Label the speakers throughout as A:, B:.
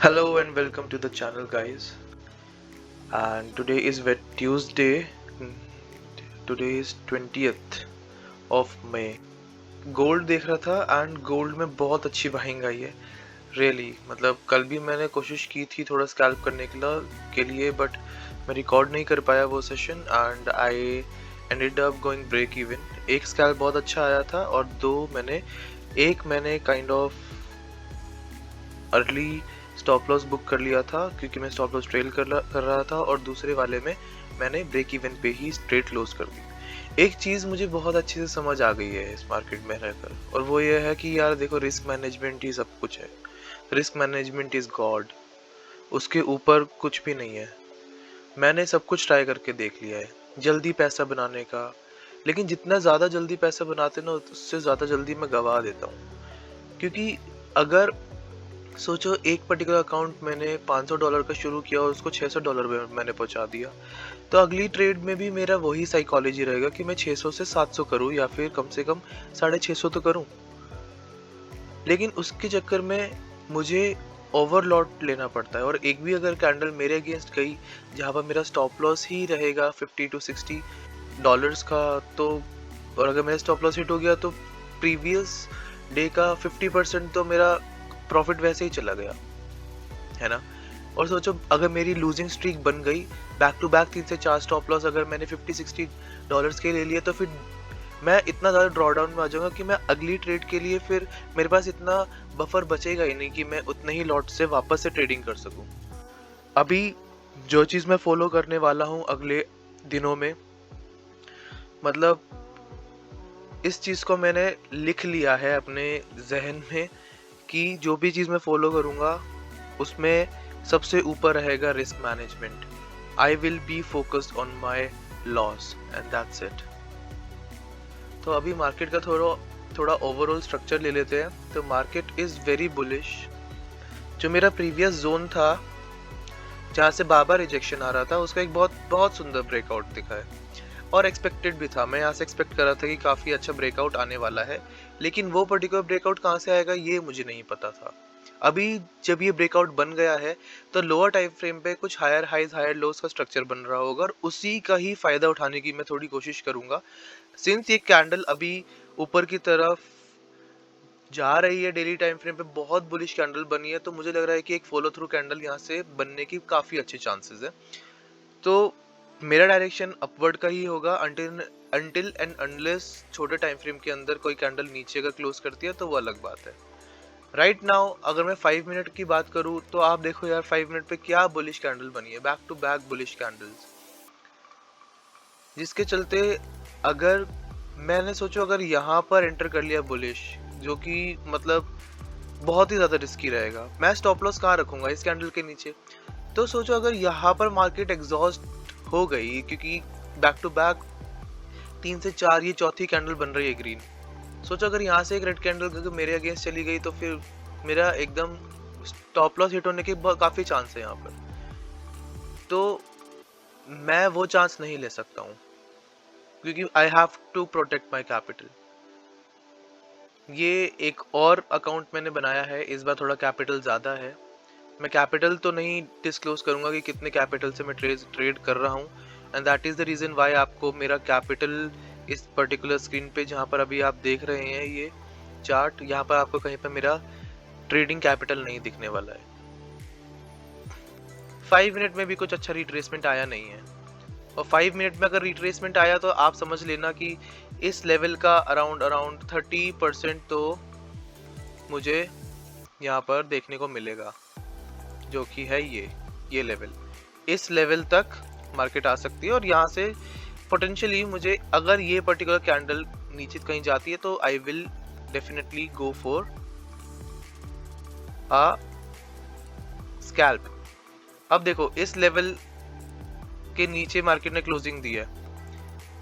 A: Hello and welcome to the channel, guys. And today is Tuesday. mm, Today is 20th of May. Gold देख रहा था and gold में बहुत अच्छी buying I है really मतलब कल भी मैंने कोशिश की थी थोड़ा स्कैल्प करने के लिए बट मैं रिकॉर्ड नहीं कर पाया वो session and I ended up going break even. एक स्कैल्प बहुत अच्छा आया था और एक मैंने kind of early stop loss book कर लिया था क्योंकि मैं स्टॉप लॉस ट्रेल कर रहा था और दूसरे वाले में मैंने ब्रेक इवन पे ही स्ट्रेट क्लोज कर दी। एक चीज़ मुझे बहुत अच्छे से समझ आ गई है इस मार्केट में रहकर और वो ये है कि यार देखो, रिस्क मैनेजमेंट ही सब कुछ है। रिस्क मैनेजमेंट इज गॉड, उसके ऊपर कुछ भी नहीं है। मैंने सब कुछ ट्राई करके देख लिया है जल्दी पैसा बनाने का, लेकिन जितना ज़्यादा जल्दी पैसा बनाते ना उससे ज़्यादा जल्दी मैं गवा देता हूँ। क्योंकि अगर सोचो एक पर्टिकुलर अकाउंट मैंने $500 का शुरू किया और उसको $600 में मैंने पहुंचा दिया, तो अगली ट्रेड में भी मेरा वही साइकोलॉजी रहेगा कि मैं 600 से 700 करूं या फिर कम से कम 650 तो करूं। लेकिन उसके चक्कर में मुझे ओवरलॉट लेना पड़ता है और एक भी अगर कैंडल मेरे अगेंस्ट गई जहां पर मेरा स्टॉप लॉस ही रहेगा $50 to $60 का, तो और अगर मेरा स्टॉप लॉस हिट हो गया तो प्रीवियस डे का 50% तो मेरा प्रॉफिट वैसे ही चला गया, है ना। और सोचो अगर मेरी लूजिंग स्ट्रीक बन गई, बैक टू बैक 3 से 4 स्टॉप लॉस अगर मैंने $50-60 के ले लिए, तो फिर मैं इतना ज़्यादा ड्रॉ डाउन में आ जाऊंगा कि मैं अगली ट्रेड के लिए फिर मेरे पास इतना बफर बचेगा ही नहीं कि मैं उतने ही लॉट से वापस से ट्रेडिंग कर सकूं। अभी जो चीज़ मैं फॉलो करने वाला हूं अगले दिनों में, मतलब इस चीज़ को मैंने लिख लिया है अपने जहन में कि जो भी चीज़ मैं फॉलो करूँगा उसमें सबसे ऊपर रहेगा risk management. I will be focused on my loss and that's it. तो अभी मार्केट का थोड़ा ओवरऑल स्ट्रक्चर ले लेते हैं। तो मार्केट इज़ वेरी बुलिश। जो मेरा प्रीवियस जोन था जहाँ से बाबा रिजेक्शन आ रहा था, उसका एक बहुत बहुत सुंदर ब्रेकआउट दिखा है और एक्सपेक्टेड भी था। मैं यहाँ से एक्सपेक्ट कर रहा था कि काफ़ी अच्छा ब्रेकआउट आने वाला है, लेकिन वो पर्टिकुलर ब्रेकआउट कहाँ से आएगा ये मुझे नहीं पता था। अभी जब ये ब्रेकआउट बन गया है तो लोअर टाइम फ्रेम पे कुछ हायर हाइज हायर लोस का स्ट्रक्चर बन रहा होगा और उसी का ही फायदा उठाने की मैं थोड़ी कोशिश करूंगा। सिंस ये कैंडल अभी ऊपर की तरफ जा रही है, डेली टाइम फ्रेम पे बहुत बुलिश कैंडल बनी है, तो मुझे लग रहा है कि एक फॉलो थ्रू कैंडल यहाँ से बनने की काफ़ी अच्छे चांसेस है। तो मेरा डायरेक्शन अपवर्ड का ही होगा अंटिल एंड अनलेस छोटे टाइम फ्रेम के अंदर कोई कैंडल नीचे का क्लोज करती है तो वो अलग बात है। राइट नाउ अगर मैं 5 मिनट की बात करूं तो आप देखो यार 5 मिनट पे क्या बुलिश कैंडल बनी है, back to back bullish candles, जिसके चलते अगर मैंने सोचो अगर यहाँ पर एंटर कर लिया बुलिश, जो कि मतलब बहुत ही ज़्यादा रिस्की रहेगा, मैं स्टॉप लॉस कहाँ रखूंगा इस कैंडल के नीचे। तो सोचो अगर यहाँ पर मार्केट एग्जॉस्ट हो गई, क्योंकि बैक टू बैक 3 से 4 ये चौथी कैंडल बन रही है ग्रीन। सोचो अगर यहाँ से एक रेड कैंडल मेरे अगेंस्ट चली गई तो फिर मेरा एकदम स्टॉप लॉस हिट होने के काफ़ी चांस है यहाँ पर। तो मैं वो चांस नहीं ले सकता हूँ क्योंकि I have to protect my capital. ये एक और अकाउंट मैंने बनाया है, इस बार थोड़ा कैपिटल ज़्यादा है। मैं कैपिटल तो नहीं डिस्क्लोज करूंगा कि कितने कैपिटल से मैं ट्रेड कर रहा हूँ, and that is the reason why आपको मेरा कैपिटल इस पर्टिकुलर स्क्रीन पे जहाँ पर अभी आप देख रहे हैं ये चार्ट, यहाँ पर आपको कहीं पर मेरा ट्रेडिंग कैपिटल नहीं दिखने वाला है। 5 मिनट में भी कुछ अच्छा रिट्रेसमेंट आया नहीं है, और 5 मिनट में अगर रिट्रेसमेंट आया तो आप समझ लेना कि इस लेवल का अराउंड 30% तो मुझे यहाँ पर देखने को मिलेगा, जो कि है ये लेवल। इस लेवल तक मार्केट आ सकती है और यहाँ से पोटेंशियली मुझे अगर ये पर्टिकुलर कैंडल नीचे कहीं जाती है तो I will definitely go for a scalp. अब देखो इस लेवल के नीचे मार्केट ने क्लोजिंग दी है,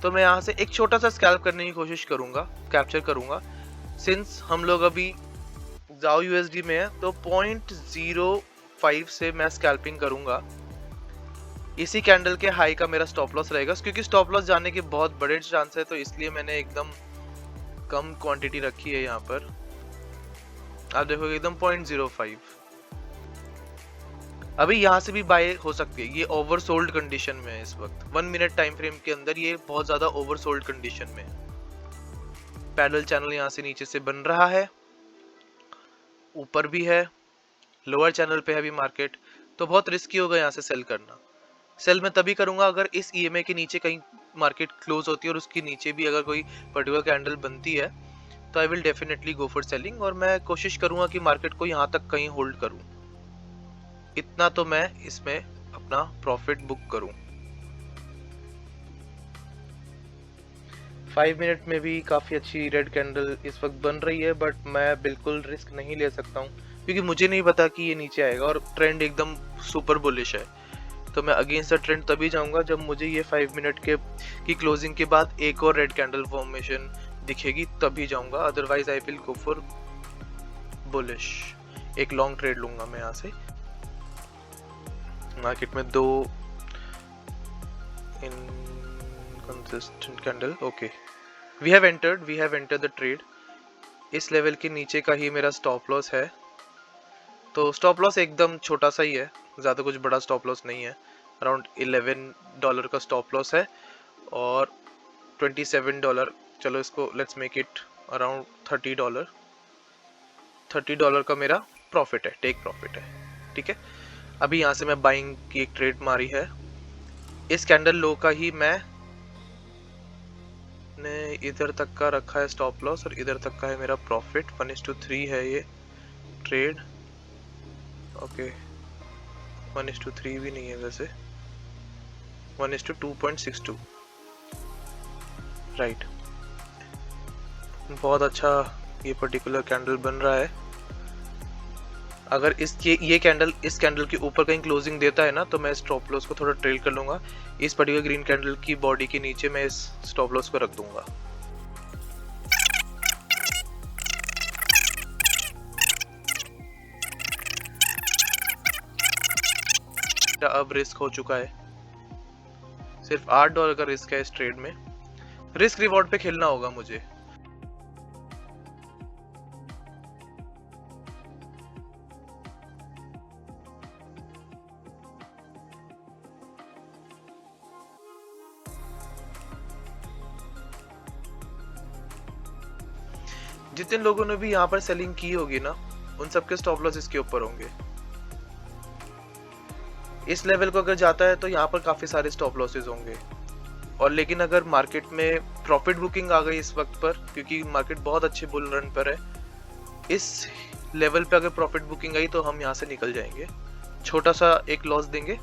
A: तो मैं यहाँ से एक छोटा सा स्कैल्प करने की कोशिश करूंगा, कैप्चर करूंगा। सिंस हम लोग अभी जाओ यूएसडी में है तो 0.05 से मैं स्कैल्पिंग करूंगा। इसी कैंडल के हाई का मेरा स्टॉप लॉस रहेगा, क्योंकि स्टॉप लॉस जाने के बहुत बड़े चांस है, तो इसलिए मैंने एकदम कम क्वांटिटी रखी है यहाँ पर। आप देखोगे एकदम 0.05। अभी यहाँ से भी बाय हो सकती है, ये ओवरसोल्ड कंडीशन में है इस वक्त। 1 मिनट टाइम फ्रेम के अंदर ये बहुत ज्यादा ओवरसोल्ड कंडीशन में है। पैरेलल चैनल यहाँ से नीचे से बन रहा है, ऊपर भी है, लोअर चैनल पे है अभी मार्केट, तो बहुत रिस्की होगा यहाँ से सेल करना। सेल मैं तभी करूंगा अगर इस ईएमए के नीचे कहीं मार्केट क्लोज होती है और उसके नीचे भी अगर कोई पर्टिकुलर कैंडल बनती है, तो I will definitely go for selling, और मैं कोशिश करूंगा कि मार्केट को यहाँ तक कहीं होल्ड करूं, इतना तो मैं इसमें अपना प्रॉफिट बुक करूं। 5 मिनट में भी काफ़ी अच्छी रेड कैंडल इस वक्त बन रही है, बट मैं बिल्कुल रिस्क नहीं ले सकता हूँ क्योंकि मुझे नहीं पता कि ये नीचे आएगा और ट्रेंड एकदम सुपर बुलिश है। तो मैं अगेंस्ट द ट्रेंड तभी जाऊंगा जब मुझे ये 5 मिनट की क्लोजिंग के बाद एक और रेड कैंडल फॉर्मेशन दिखेगी, तभी जाऊंगा, otherwise I will go for bullish. एक लॉन्ग ट्रेड लूंगा मैं यहाँ से। मार्केट में दो inconsistent candle, okay, we have entered the trade. इस लेवल के नीचे का ही मेरा स्टॉप लॉस है, तो स्टॉप लॉस एकदम छोटा सा ही है, ज़्यादा कुछ बड़ा स्टॉप लॉस नहीं है। अराउंड $11 का स्टॉप लॉस है और $27, चलो इसको लेट्स मेक इट अराउंड $30। $30 का मेरा प्रॉफिट है, टेक प्रॉफिट है, ठीक है। अभी यहाँ से मैं बाइंग की एक ट्रेड मारी है, इस कैंडल लो का ही मैं ने इधर तक का रखा है स्टॉप लॉस और इधर तक का है मेरा प्रॉफिट। 1:3 है ये ट्रेड, ओके 1:3 भी नहीं है वैसे, 1:2.62, राइट। बहुत अच्छा ये पर्टिकुलर कैंडल बन रहा है। अगर इसके ये कैंडल इस कैंडल के ऊपर कहीं क्लोजिंग देता है ना, तो मैं स्टॉप लॉस को थोड़ा ट्रेल कर लूंगा। इस पर्टिकुलर ग्रीन कैंडल की बॉडी के नीचे मैं इस स्टॉप लॉस को रख दूंगा। अब रिस्क हो चुका है, सिर्फ $8 का रिस्क है इस ट्रेड में। रिस्क रिवॉर्ड पे खेलना होगा मुझे। जितने लोगों ने भी यहाँ पर सेलिंग की होगी ना, उन सबके स्टॉप लॉस इसके ऊपर होंगे। इस लेवल को अगर जाता है तो यहाँ पर काफी सारे स्टॉप लॉसेस होंगे। और लेकिन अगर मार्केट में प्रॉफिट बुकिंग आ गई इस वक्त पर, क्योंकि मार्केट बहुत अच्छे बुल रन पर है, इस लेवल पे अगर प्रॉफिट बुकिंग आई तो हम यहाँ से निकल जाएंगे, छोटा सा एक लॉस देंगे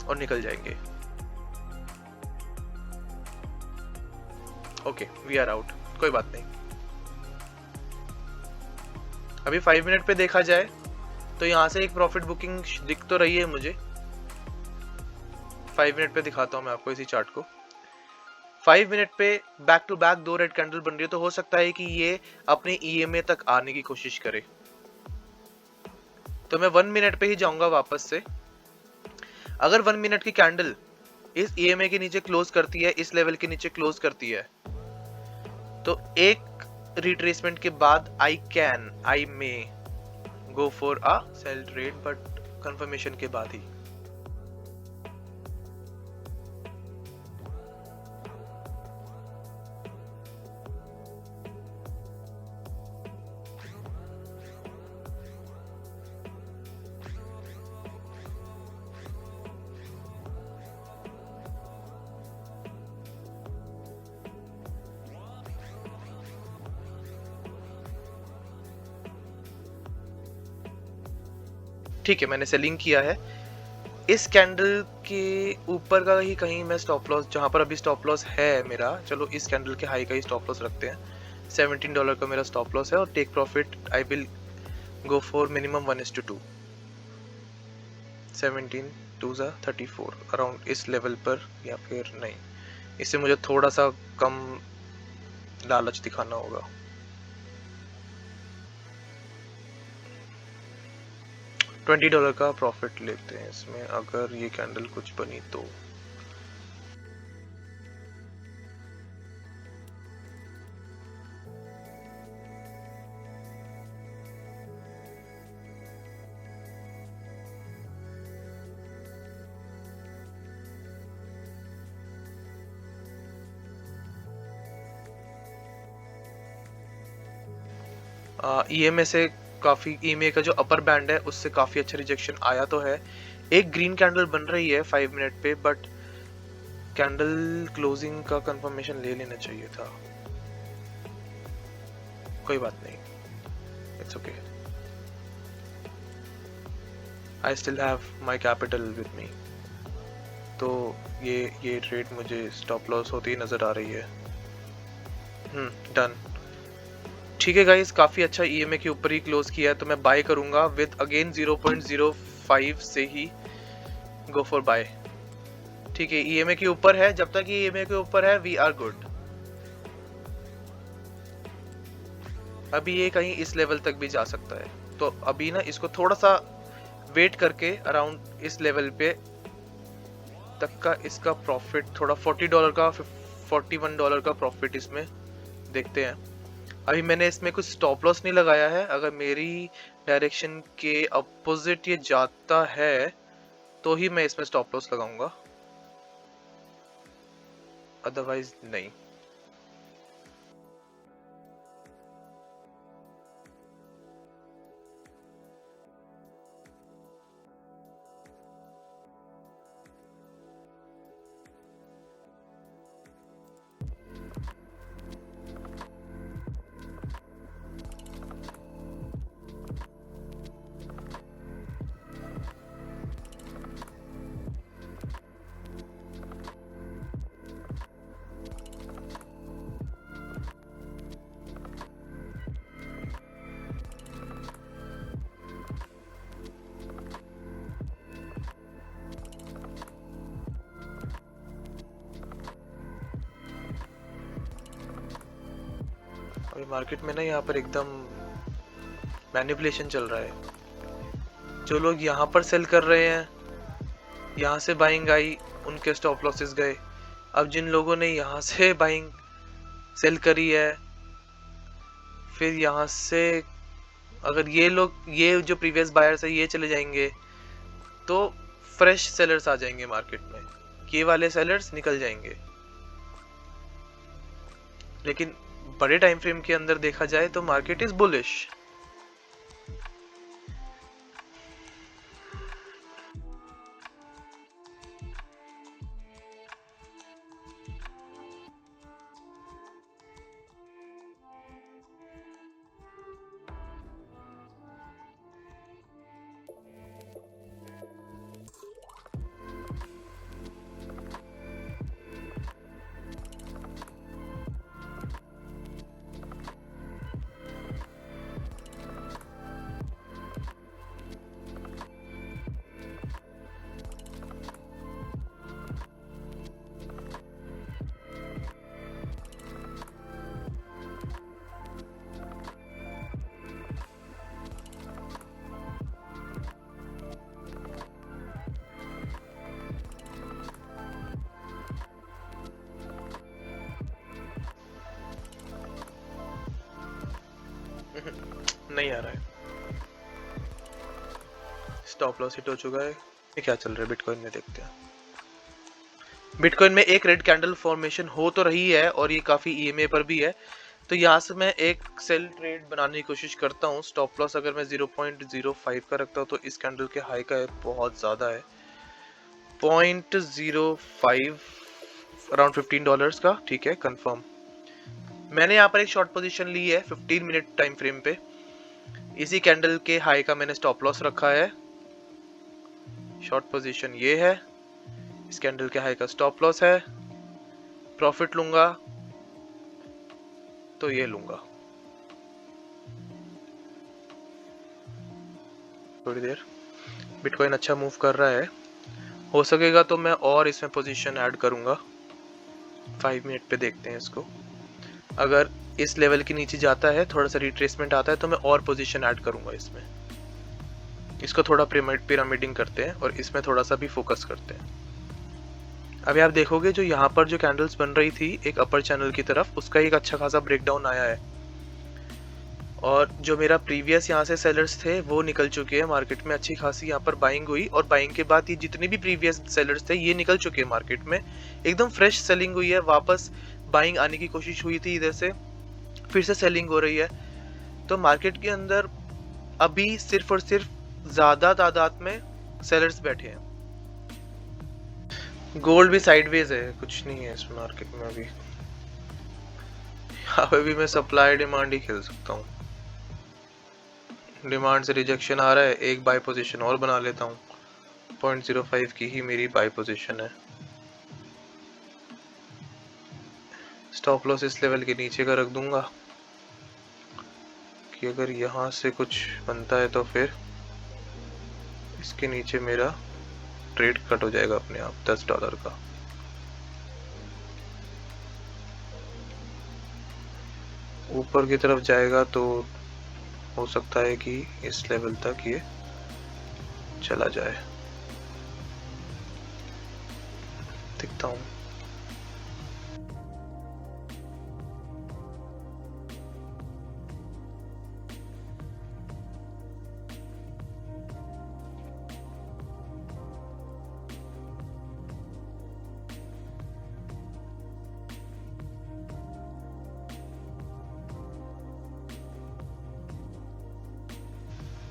A: और निकल जाएंगे। ओके, वी आर आउट, कोई बात नहीं। अभी 5 मिनट पे देखा जाए तो यहाँ से एक प्रॉफिट बुकिंग दिख तो रही है मुझे। 5 मिनट पे दिखाता हूँ मैं आपको इसी चार्ट को। 5 मिनट पे बैक टू बैक दो रेड कैंडल बन रही है, तो हो सकता है कि ये अपने ईएमए तक आने की कोशिश करे। तो मैं 1 मिनट पे ही जाऊंगा वापस से। अगर 1 मिनट की कैंडल इस ईएमए के नीचे क्लोज करती है, इस लेवल के नीचे क्लोज करती है, तो एक रिट्रेसमेंट के बाद I may go for a sell trade, but confirmation के बाद ही। ठीक है, मैंने सेलिंग किया है। इस कैंडल के ऊपर का ही कहीं मैं स्टॉप लॉस, जहां पर अभी स्टॉप लॉस है मेरा, चलो इस कैंडल के हाई का ही स्टॉप लॉस रखते हैं। $17 का मेरा स्टॉप लॉस है और take profit I will go for minimum 1:2, 17 2 34 around इस लेवल पर, या फिर नहीं, इससे मुझे थोड़ा सा कम लालच दिखाना होगा। $20 का प्रॉफिट लेते हैं इसमें, अगर ये कैंडल कुछ बनी तो। ईएमए से काफ़ी, ईएमए का जो अपर बैंड है उससे काफ़ी अच्छा रिजेक्शन आया तो है। एक ग्रीन कैंडल बन रही है 5 मिनट पे, बट कैंडल क्लोजिंग का कंफर्मेशन ले लेना चाहिए था। कोई बात नहीं, it's okay. I still have my capital with me. तो ये ट्रेड मुझे स्टॉप लॉस होती नज़र आ रही है। डन। ठीक है गाइस, काफ़ी अच्छा ईएमए के ऊपर ही क्लोज किया है, तो मैं बाय करूंगा विद अगेन 0.05 से ही गो फॉर बाय। ठीक है, ईएमए के ऊपर है, जब तक ये ईएमए के ऊपर है वी आर गुड। अभी ये कहीं इस लेवल तक भी जा सकता है, तो अभी ना इसको थोड़ा सा वेट करके अराउंड इस लेवल पे तक का इसका प्रॉफिट, थोड़ा $40 का, $41 का प्रॉफिट इसमें देखते हैं। अभी मैंने इसमें कुछ स्टॉप लॉस नहीं लगाया है, अगर मेरी डायरेक्शन के अपोजिट ये जाता है तो ही मैं इसमें स्टॉप लॉस लगाऊंगा, अदरवाइज नहीं। अभी मार्केट में ना यहाँ पर एकदम मैनिपुलेशन चल रहा है। जो लोग यहाँ पर सेल कर रहे हैं, यहाँ से बाइंग आई, उनके स्टॉप लॉसेस गए। अब जिन लोगों ने यहाँ से बाइंग सेल करी है, फिर यहाँ से अगर ये लोग, ये जो प्रीवियस बायर्स है ये चले जाएंगे, तो फ्रेश सेलर्स आ जाएंगे मार्केट में, ये वाले सेलर्स निकल जाएंगे। लेकिन बड़े टाइम फ्रेम के अंदर देखा जाए तो मार्केट इज बुलिश। नहीं आ रहा है, स्टॉप लॉस हिट हो चुका है। ये क्या चल रहा है बिटकॉइन में, देखते हैं। बिटकॉइन में एक रेड कैंडल फॉर्मेशन हो तो रही है और ये काफी ईएमए पर भी है, तो यहाँ से मैं एक सेल ट्रेड बनाने की कोशिश करता हूँ। स्टॉप लॉस अगर मैं 0.05 का रखता हूँ तो इस कैंडल के हाई का बहुत ज्यादा है, 0.05 अराउंड $15 का। ठीक है, कंफर्म। मैंने यहाँ पर एक शॉर्ट पोजीशन ली है 15 मिनट टाइम फ्रेम पे। इसी कैंडल के हाई का मैंने स्टॉप लॉस रखा है। शॉर्ट पोजीशन ये है, इस कैंडल के हाई का स्टॉप लॉस है। प्रॉफिट लूंगा तो ये लूंगा। थोड़ी देर बिटकॉइन अच्छा मूव कर रहा है, हो सकेगा तो मैं और इसमें पोजीशन ऐड करूंगा। 5 मिनट पे देखते हैं इसको। अगर इस लेवल के नीचे जाता है, थोड़ा सा रिट्रेसमेंट आता है, तो मैं और पोजीशन ऐड करूंगा इसमें। इसको थोड़ा पिरामिडिंग करते हैं और इसमें थोड़ा सा भी फोकस करते हैं। अभी आप देखोगे जो यहाँ पर जो कैंडल्स बन रही थी एक अपर चैनल की तरफ, उसका एक अच्छा खासा ब्रेकडाउन आया है, और जो मेरा प्रीवियस यहाँ से सेलर्स थे वो निकल चुके हैं मार्केट में। अच्छी खासी यहाँ पर बाइंग हुई, और बाइंग के बाद ये जितने भी प्रीवियस सेलर्स थे ये निकल चुके हैं मार्केट में। एकदम फ्रेश सेलिंग हुई है, वापस बाइंग आने की कोशिश हुई थी, इधर से फिर से सेलिंग हो रही है। तो मार्केट के अंदर अभी सिर्फ और सिर्फ ज्यादा तादाद में सेलर्स बैठे हैं। गोल्ड भी साइडवेज है, कुछ नहीं है इस मार्केट में अभी। यहाँ पे भी मैं सप्लाई डिमांड ही खेल सकता हूँ। डिमांड से रिजेक्शन आ रहा है, एक बाय पोजीशन और बना लेता हूँ। 0.05 की ही मेरी बाय पोजीशन है। स्टॉप लॉस इस लेवल के नीचे का रख दूंगा कि अगर यहाँ से कुछ बनता है तो फिर इसके नीचे मेरा ट्रेड कट हो जाएगा अपने आप $10 का। ऊपर की तरफ जाएगा तो हो सकता है कि इस लेवल तक ये चला जाए। दिखता हूँ।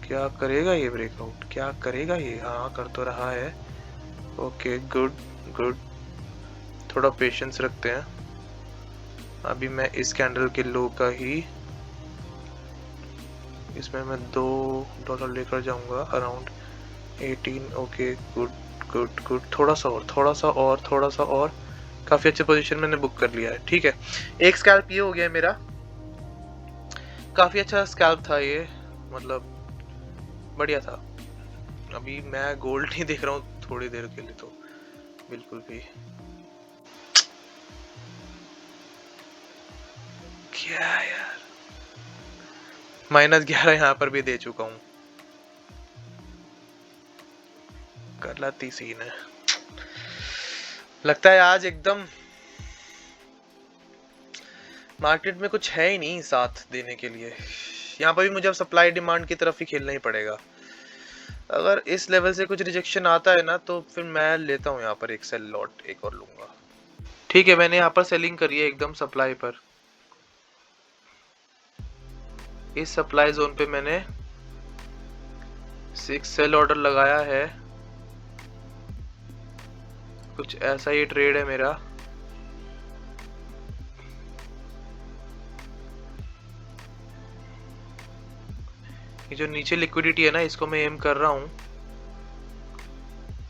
A: क्या करेगा ये ब्रेकआउट, क्या करेगा ये? हाँ कर तो रहा है। Okay good good. थोड़ा पेशेंस रखते हैं। अभी मैं इस कैंडल के लो का ही, इसमें मैं $2 लेकर जाऊंगा around 18। Okay good good good. थोड़ा सा और, थोड़ा सा और, थोड़ा सा और। काफी अच्छे पोजीशन मैंने बुक कर लिया है। ठीक है, एक स्कैल्प ये हो गया मेरा। काफी अच्छा स्कैल्प था ये, मतलब बढ़िया था। अभी मैं गोल्ड नहीं देख रहा हूँ थोड़ी देर के लिए तो बिल्कुल भी। क्या यार, -11 यहाँ पर भी दे चुका हूँ। गलती सीन है, लगता है आज एकदम मार्केट में कुछ है ही नहीं साथ देने के लिए। यहाँ पर भी मुझे अब सप्लाई डिमांड की तरफ ही खेलना ही पड़ेगा। अगर इस लेवल से कुछ रिजेक्शन आता है ना तो फिर मैं लेता हूँ यहाँ पर एक सेल लॉट, एक और लूंगा। ठीक है, मैंने यहाँ पर सेलिंग करी है एकदम सप्लाई पर। इस सप्लाई जोन पे मैंने 6 सेल ऑर्डर लगाया है। कुछ ऐसा ही ट्रेड है मेरा। ये जो नीचे लिक्विडिटी है ना, इसको मैं एम कर रहा हूँ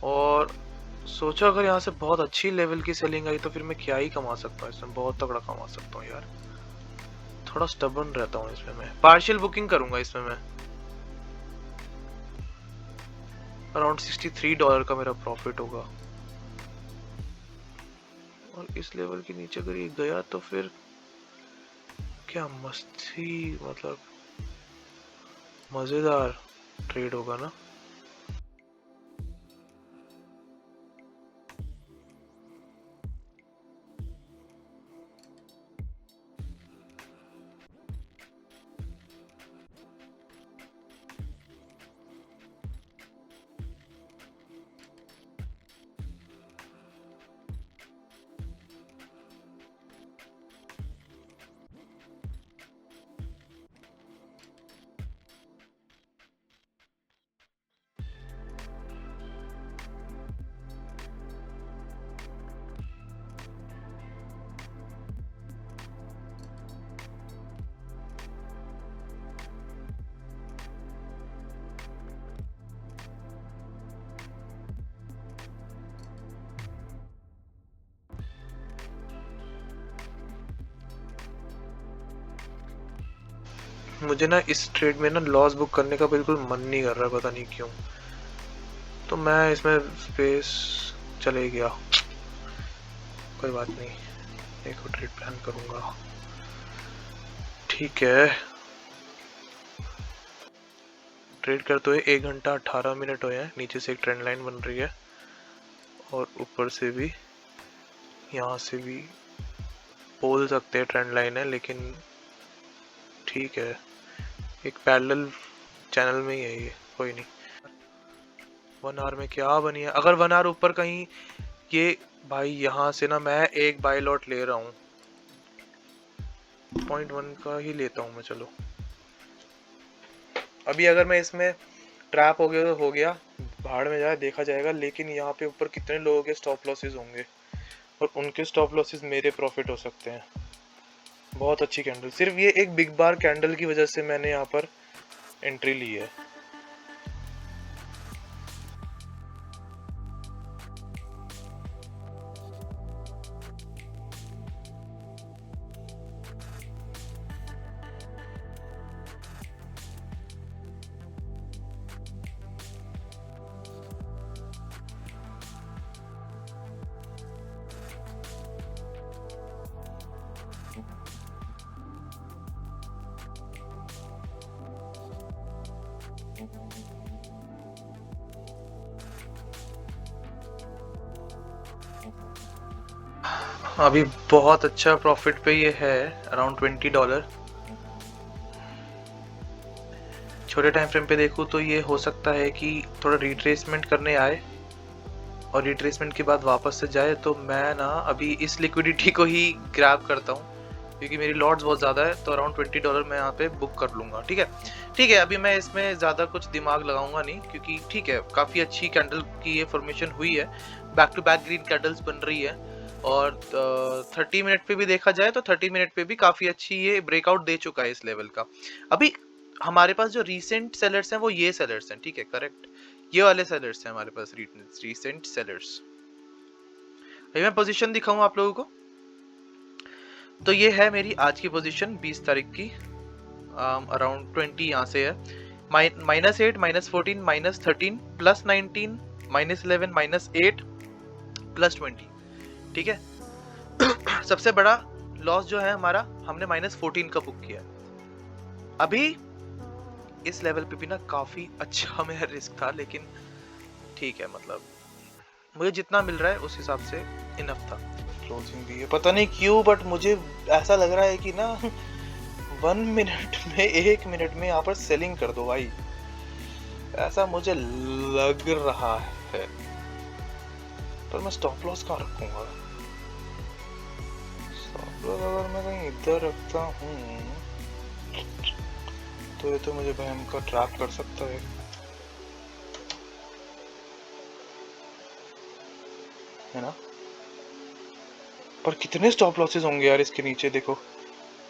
A: और सोचा अगर यहाँ से बहुत अच्छी लेवल की सेलिंग आई तो फिर मैं क्या ही कमा सकता हूँ इसमें, बहुत तगड़ा कमा सकता हूँ यार। थोड़ा स्टबर्न रहता हूँ इसमें। मैं पार्शियल बुकिंग करूंगा इसमें। मैं अराउंड $63 का मेरा प्रॉफिट होगा। और इस लेवल के नीचे अगर ये गया तो फिर क्या मस्ती, मतलब मजेदार ट्रेड होगा ना। मुझे ना इस ट्रेड में ना लॉस बुक करने का बिल्कुल मन नहीं कर रहा, पता नहीं क्यों। तो मैं इसमें स्पेस चले गया, कोई बात नहीं, एक और ट्रेड प्लान करूंगा। ठीक है, ट्रेड करते हुए 1 घंटा 18 मिनट हुए हैं। नीचे से एक ट्रेंड लाइन बन रही है और ऊपर से भी, यहाँ से भी बोल सकते हैं ट्रेंड लाइन है, लेकिन ठीक है, एक पैरेलल चैनल में ही है ये, कोई नहीं। 1 आवर में क्या बनी है? अगर 1 आवर ऊपर कहीं ये, भाई यहाँ से ना मैं एक बाय लॉट ले रहा हूँ, 0.1 का ही लेता हूँ मैं। चलो अभी अगर मैं इसमें ट्रैप हो गया तो हो गया, भाड़ में जाए देखा जाएगा, लेकिन यहाँ पे ऊपर कितने लोगों के स्टॉप लॉसेस होंगे और उनके स्टॉप लॉसेस मेरे प्रॉफिट हो सकते हैं। बहुत अच्छी कैंडल, सिर्फ ये एक बिग बार कैंडल की वजह से मैंने यहाँ पर एंट्री ली है। अभी बहुत अच्छा प्रॉफिट पे ये है, अराउंड $20। छोटे टाइम फ्रेम पे देखूँ तो ये हो सकता है कि थोड़ा रिट्रेसमेंट करने आए और रिट्रेसमेंट के बाद वापस से जाए, तो मैं ना अभी इस लिक्विडिटी को ही ग्रैब करता हूँ क्योंकि मेरी लॉट्स बहुत ज़्यादा है, तो अराउंड $20 मैं यहाँ पे बुक कर लूँगा। ठीक है, ठीक है, अभी मैं इसमें ज़्यादा कुछ दिमाग लगाऊंगा नहीं, क्योंकि ठीक है काफ़ी अच्छी कैंडल की ये फॉर्मेशन हुई है, back to back green candles बन रही है, और 30 मिनट पे भी देखा जाए तो 30 मिनट पे भी काफ़ी अच्छी ये ब्रेकआउट दे चुका है इस लेवल का। अभी हमारे पास जो रीसेंट सेलर्स हैं वो ये सेलर्स हैं, ठीक है, करेक्ट, ये वाले सेलर्स हैं हमारे पास, रीसेंट सेलर्स। अभी मैं पोजीशन दिखाऊं आप लोगों को, तो ये है मेरी आज की पोजीशन 20 तारीख की, अराउंड 20 यहाँ से है, -8, -14, -13, +19, -11, -8, +20। ठीक है, सबसे बड़ा लॉस जो है हमारा, हमने -14 का बुक किया। अभी इस लेवल पे भी ना काफी अच्छा मेरा रिस्क था, लेकिन ठीक है, मतलब मुझे जितना मिल रहा है उस हिसाब से इनफ था। क्लोजिंग भी है, पता नहीं क्यों, बट मुझे ऐसा लग रहा है कि ना 1 मिनट में, 1 मिनट में यहाँ पर सेलिंग कर दो भाई, ऐसा मुझे लग रहा है। पर मैं स्टॉप लॉस कहाँ रखूंगा? स्टॉप लॉस अगर मैं कहीं इधर रखता हूँ तो ये तो मुझे भयंकर ट्रैप कर सकता है ना? पर कितने स्टॉप लॉसेस होंगे यार इसके नीचे, देखो।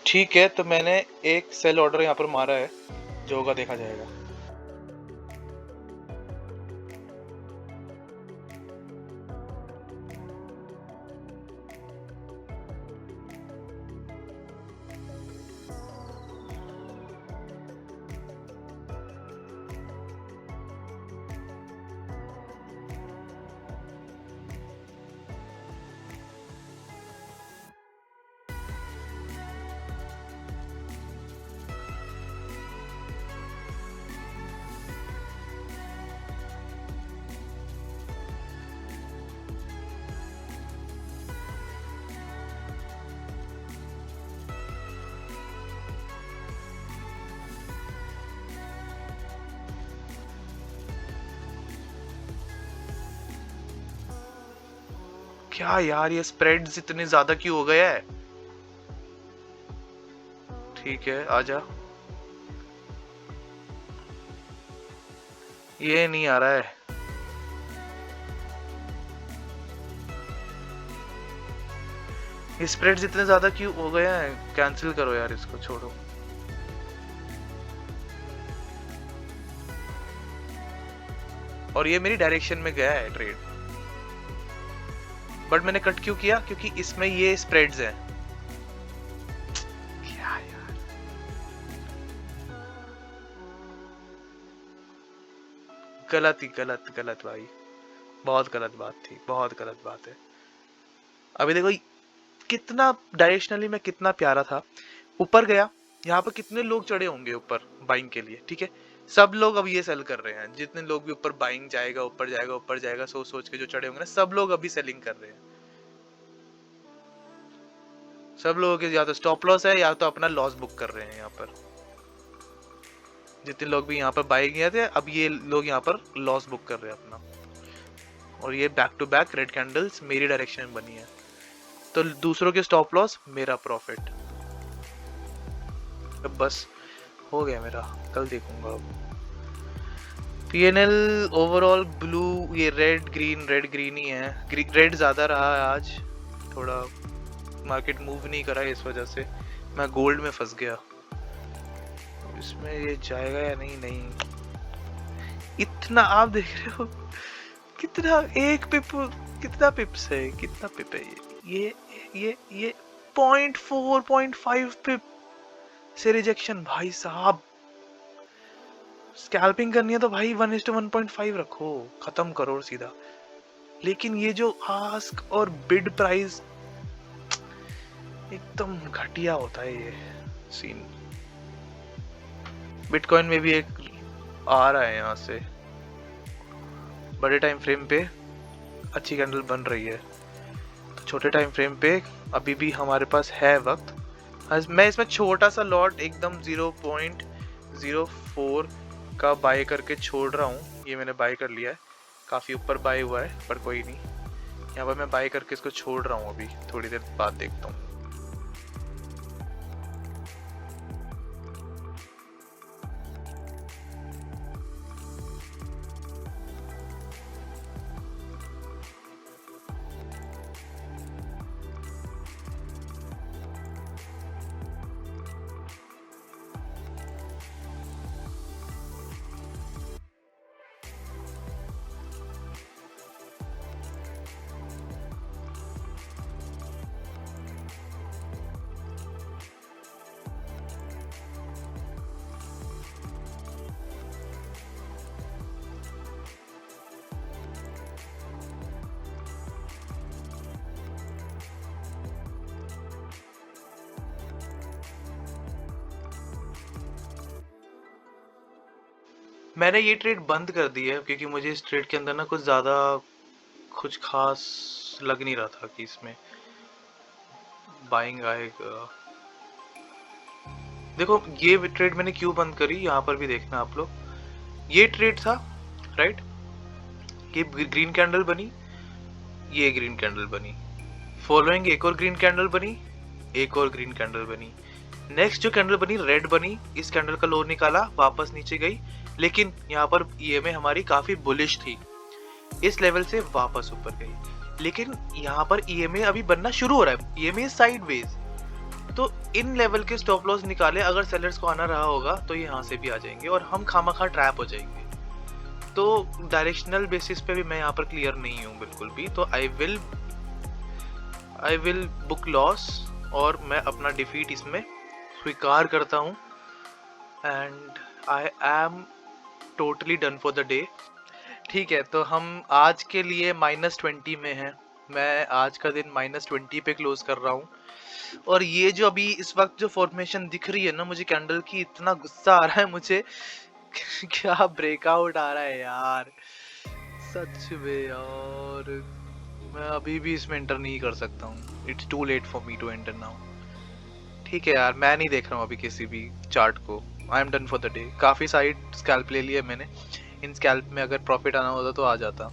A: ठीक है, तो मैंने एक सेल ऑर्डर यहाँ पर मारा है, जो होगा देखा जाएगा। क्या यार, ये स्प्रेड्स इतने ज्यादा क्यों हो गया है? ठीक है, आजा। ये नहीं आ रहा है, ये स्प्रेड्स इतने ज्यादा क्यों हो गए हैं? कैंसिल करो यार, इसको छोड़ो। और ये मेरी डायरेक्शन में गया है ट्रेड, बट मैंने कट क्यों किया? क्योंकि इसमें ये स्प्रेड्स हैं। क्या यार, गलत ही गलत, गलत भाई, बहुत गलत बात थी, बहुत गलत बात है। अभी देखो कितना डायरेक्शनली मैं कितना प्यारा था, ऊपर गया, यहाँ पर कितने लोग चढ़े होंगे ऊपर बाइंग के लिए, ठीक है, सब लोग अब ये सेल कर रहे हैं, जितने लोग भी ऊपर बाइंग जाएगा, ऊपर जाएगा, ऊपर जाएगा, सोच सोच के जो चढ़े होंगे ना, सब लोग अभी सेलिंग कर रहे हैं। सब लोगों के या तो स्टॉप लॉस है या तो अपना लॉस बुक कर रहे हैं यहाँ पर। जितने लोग भी यहाँ पर बाइंग गए थे, अब ये लोग यहाँ पर लॉस बुक कर रहे हैं अपना, और ये back to back red candles मेरी डायरेक्शन में बनी है, तो दूसरों के स्टॉप लॉस, मेरा प्रॉफिट। अब बस हो गया मेरा, कल देखूंगा अब। पीएनएल ओवरऑल ब्लू, ये रेड ग्रीन ही है। रेड ज्यादा रहा है आज, थोड़ा मार्केट मूव नहीं करा है, इस वजह से मैं गोल्ड में फंस गया। इसमें ये जाएगा या नहीं? नहीं, इतना आप देख रहे हो कितना, एक पिप, कितना पिप्स है, कितना पिप है ये 0.4 0.5 पिप से रिजेक्शन। भाई साहब, स्कैल्पिंग करनी है तो भाई 1:1.5 रखो, खत्म करो सीधा। लेकिन ये जो आस्क और बिड प्राइस एकदम घटिया होता है ये सीन। बिटकॉइन में भी एक आ रहा है यहाँ से, बड़े टाइम फ्रेम पे अच्छी कैंडल बन रही है, तो छोटे टाइम फ्रेम पे अभी भी हमारे पास है वक्त। मैं इसमें छोटा सा लॉट एकदम 0.04 का बाय करके छोड़ रहा हूँ। ये मैंने बाय कर लिया है, काफ़ी ऊपर बाय हुआ है, पर कोई नहीं, यहाँ पर मैं बाय करके इसको छोड़ रहा हूँ। अभी थोड़ी देर बाद देखता हूँ। मैंने ये ट्रेड बंद कर दी है क्योंकि मुझे इस ट्रेड के अंदर ना कुछ ज़्यादा कुछ खास लग नहीं रहा था कि इसमें बाइंग आएगा। देखो, ये ट्रेड मैंने क्यों बंद करी, यहाँ पर भी देखना आप लोग। ये ट्रेड था, राइट, ये ग्रीन कैंडल बनी, ये ग्रीन कैंडल बनी, फॉलोइंग एक और ग्रीन कैंडल बनी, एक और ग्रीन कैंडल बनी, नेक्स्ट जो कैंडल बनी रेड बनी, इस कैंडल का लो निकाला, वापस नीचे गई, लेकिन यहाँ पर ईएमए हमारी काफी बुलिश थी, इस लेवल से वापस ऊपर गई। लेकिन यहाँ पर ईएमए अभी बनना शुरू हो रहा है, ईएमए साइडवेज, तो इन लेवल के स्टॉप लॉस निकाले अगर सेलर्स को आना रहा होगा तो ये यहाँ से भी आ जाएंगे और हम खामखा ट्रैप हो जाएंगे। तो डायरेक्शनल बेसिस पे भी मैं यहाँ पर क्लियर नहीं हूँ बिल्कुल भी, तो आई विल बुक लॉस और मैं अपना डिफीट इसमें स्वीकार करता हूँ, and I am totally done for the day. ठीक है, तो हम आज के लिए -20 में हैं, मैं आज का दिन -20 पे क्लोज कर रहा हूँ। और ये जो अभी इस वक्त जो फॉर्मेशन दिख रही है ना मुझे कैंडल की, इतना गुस्सा आ रहा है मुझे क्या ब्रेकआउट आ रहा है यार, सच में यार, मैं अभी भी इसमें एंटर नहीं कर सकता हूँ, it's too late for me to enter now. ठीक है यार, मैं नहीं देख रहा हूँ अभी किसी भी चार्ट को, I am done for the day. काफ़ी साइड स्कैल्प ले लिए मैंने, इन स्कैल्प में अगर प्रॉफिट आना होता तो आ जाता।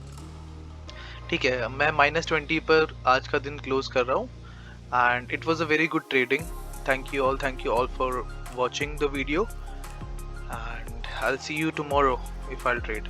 A: ठीक है, मैं -20 पर आज का दिन क्लोज कर रहा हूँ, and it was a very good trading. Thank you all for watching the video, and I'll see you tomorrow if I'll trade.